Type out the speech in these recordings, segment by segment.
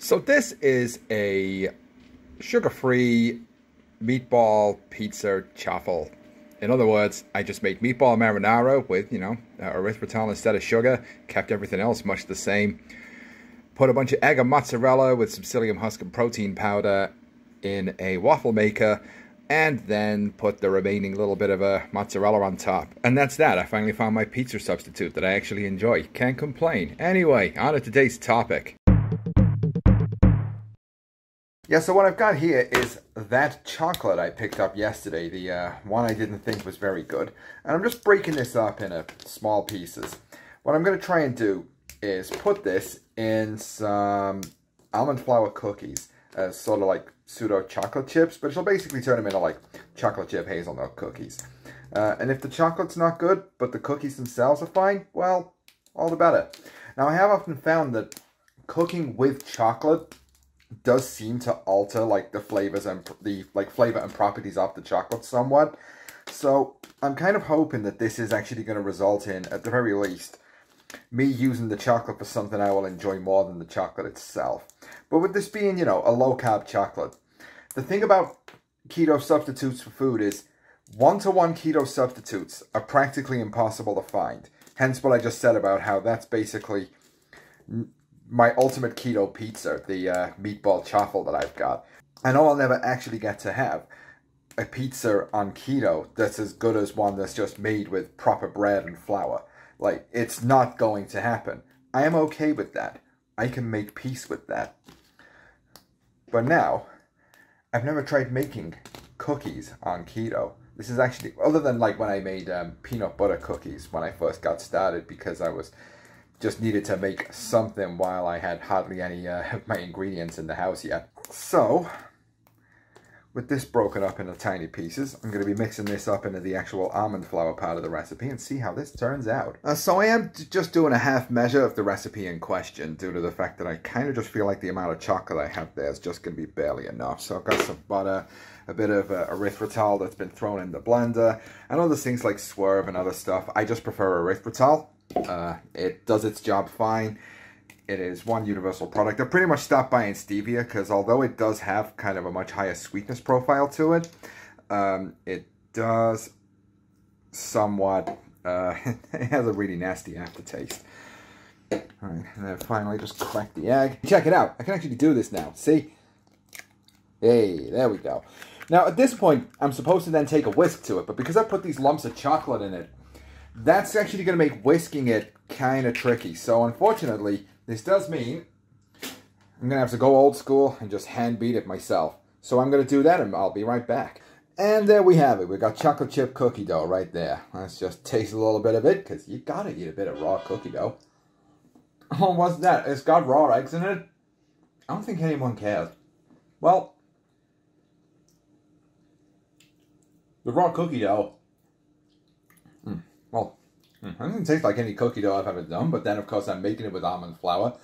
So this is a sugar-free meatball pizza chaffle. In other words, I just made meatball marinara with, erythritol instead of sugar, kept everything else much the same. Put a bunch of egg and mozzarella with some psyllium husk and protein powder in a waffle maker, and then put the remaining little bit of a mozzarella on top. And that's that. I finally found my pizza substitute that I actually enjoy. Can't complain. Anyway, on to today's topic. Yeah, so what I've got here is that chocolate I picked up yesterday, the one I didn't think was very good. And I'm just breaking this up into small pieces. What I'm going to try and do is put this in some almond flour cookies as sort of like pseudo chocolate chips, but it'll basically turn them into like chocolate chip hazelnut cookies. And if the chocolate's not good, but the cookies themselves are fine, well, all the better. Now, I have often found that cooking with chocolate does seem to alter like the flavors and the flavor and properties of the chocolate somewhat. So I'm kind of hoping that this is actually going to result in, at the very least, me using the chocolate for something I will enjoy more than the chocolate itself. But with this being, a low-carb chocolate, the thing about keto substitutes for food is one-to-one keto substitutes are practically impossible to find. Hence what I just said about how that's basically my ultimate keto pizza, the meatball chaffle that I've got. I know I'll never actually get to have a pizza on keto that's as good as one that's just made with proper bread and flour. Like, it's not going to happen. I am okay with that. I can make peace with that. But now, I've never tried making cookies on keto. This is actually, other than like when I made peanut butter cookies when I first got started, because I just needed to make something while I had hardly any of my ingredients in the house yet. So, with this broken up into tiny pieces, I'm going to be mixing this up into the actual almond flour part of the recipe and see how this turns out. So I am just doing a half measure of the recipe in question due to the fact that I kind of just feel like the amount of chocolate I have there is just going to be barely enough. So I've got some butter, a bit of erythritol that's been thrown in the blender, and other things like Swerve and other stuff. I just prefer erythritol. It does its job fine. It is one universal product. I pretty much stopped buying stevia because although it does have kind of a much higher sweetness profile to it, it does somewhat, it has a really nasty aftertaste. Alright, and then finally just crack the egg. Check it out. I can actually do this now. See? Hey, there we go. Now at this point, I'm supposed to then take a whisk to it, but because I put these lumps of chocolate in it, that's actually going to make whisking it kind of tricky. So unfortunately, this does mean I'm going to have to go old school and just hand beat it myself. So I'm going to do that and I'll be right back. And there we have it. We've got chocolate chip cookie dough right there. Let's just taste a little bit of it because you got to eat a bit of raw cookie dough. Oh, what's that? It's got raw eggs in it? I don't think anyone cares. Well, the raw cookie dough, well, it doesn't taste like any cookie dough I've ever done, but then of course I'm making it with almond flour.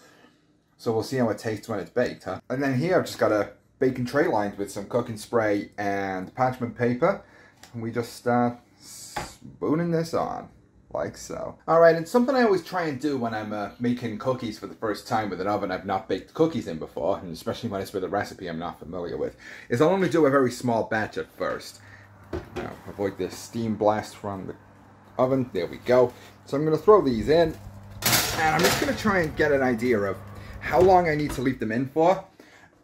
So we'll see how it tastes when it's baked, huh? And then here I've just got a baking tray lined with some cooking spray and parchment paper. And we just start spooning this on, like so. Alright, and something I always try and do when I'm making cookies for the first time with an oven I've not baked cookies in before, and especially when it's with a recipe I'm not familiar with, is I'll only do a very small batch at first. Now, avoid this steam blast from the oven. There we go. So I'm going to throw these in, and I'm just going to try and get an idea of how long I need to leave them in for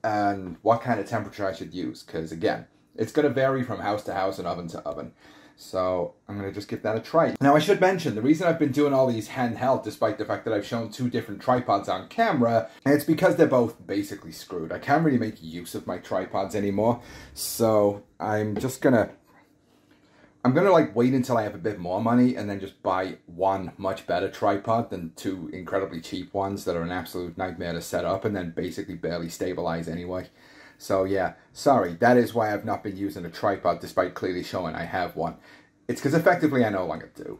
and what kind of temperature I should use, because again, it's going to vary from house to house and oven to oven. So I'm going to just give that a try. Now I should mention, the reason I've been doing all these handheld, despite the fact that I've shown two different tripods on camera, it's because they're both basically screwed. I can't really make use of my tripods anymore, so I'm gonna like wait until I have a bit more money and then just buy one much better tripod than two incredibly cheap ones that are an absolute nightmare to set up and then basically barely stabilize anyway. So yeah, sorry, that is why I've not been using a tripod despite clearly showing I have one. It's because effectively I no longer do.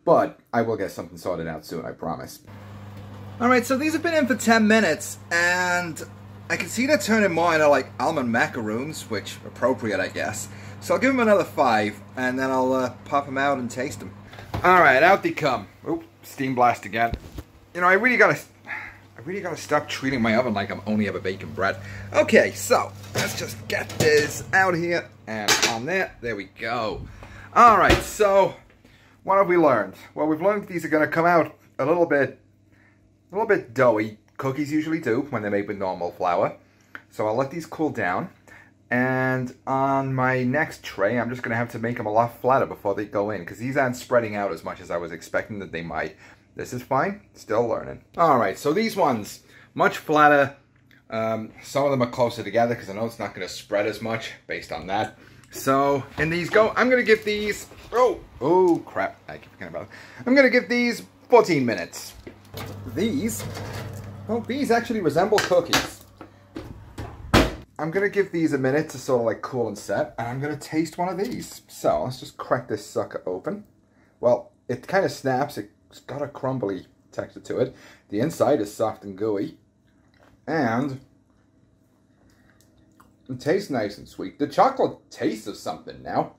But I will get something sorted out soon, I promise. Alright, so these have been in for 10 minutes and I can see they're turning more into like almond macaroons, which appropriate I guess. So I'll give them another 5, and then I'll pop them out and taste them. Alright, out they come. Oop, steam blast again. I really gotta I really gotta stop treating my oven like I'm only ever baking bread. Okay, so let's just get this out here and on there. There we go. All right, so what have we learned? Well, we've learned these are gonna come out a little bit doughy. Cookies usually do when they're made with normal flour. So I'll let these cool down. And on my next tray, I'm just going to have to make them a lot flatter before they go in, because these aren't spreading out as much as I was expecting that they might. This is fine. Still learning. Alright, so these ones, much flatter. Some of them are closer together because I know it's not going to spread as much based on that. So, in these go. I'm going to give these... Oh, crap. I keep forgetting about it. I'm going to give these 14 minutes. These actually resemble cookies. I'm going to give these a minute to sort of like cool and set, and I'm going to taste one of these. So, let's just crack this sucker open. Well, it kind of snaps. It's got a crumbly texture to it. The inside is soft and gooey. And it tastes nice and sweet. The chocolate tastes of something now.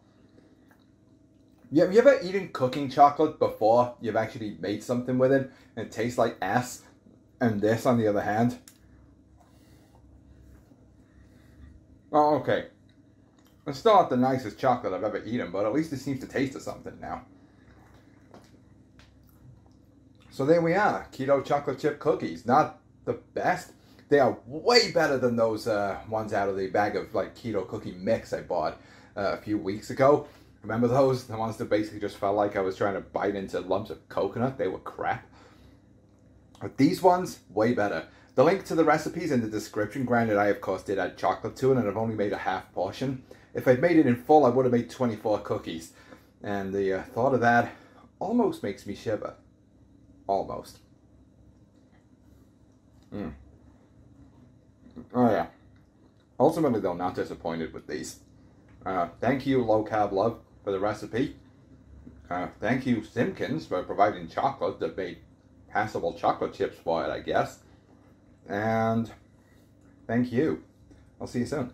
Have you ever eaten cooking chocolate before you've actually made something with it and it tastes like ass? And this, on the other hand... Oh, okay. It's still not the nicest chocolate I've ever eaten, but at least it seems to taste of something now. So there we are. Keto chocolate chip cookies. Not the best. They are way better than those ones out of the bag of like keto cookie mix I bought a few weeks ago. Remember those? The ones that basically just felt like I was trying to bite into lumps of coconut. They were crap. But these ones, way better. The link to the recipes in the description. Granted, I of course did add chocolate to it, and I've only made a half portion. If I'd made it in full, I would have made 24 cookies. And the thought of that almost makes me shiver. Almost. Oh yeah. Ultimately though, not disappointed with these. Thank you Low Carb Love for the recipe. Thank you Simpkins for providing chocolate that made passable chocolate chips for it, I guess. And thank you. I'll see you soon.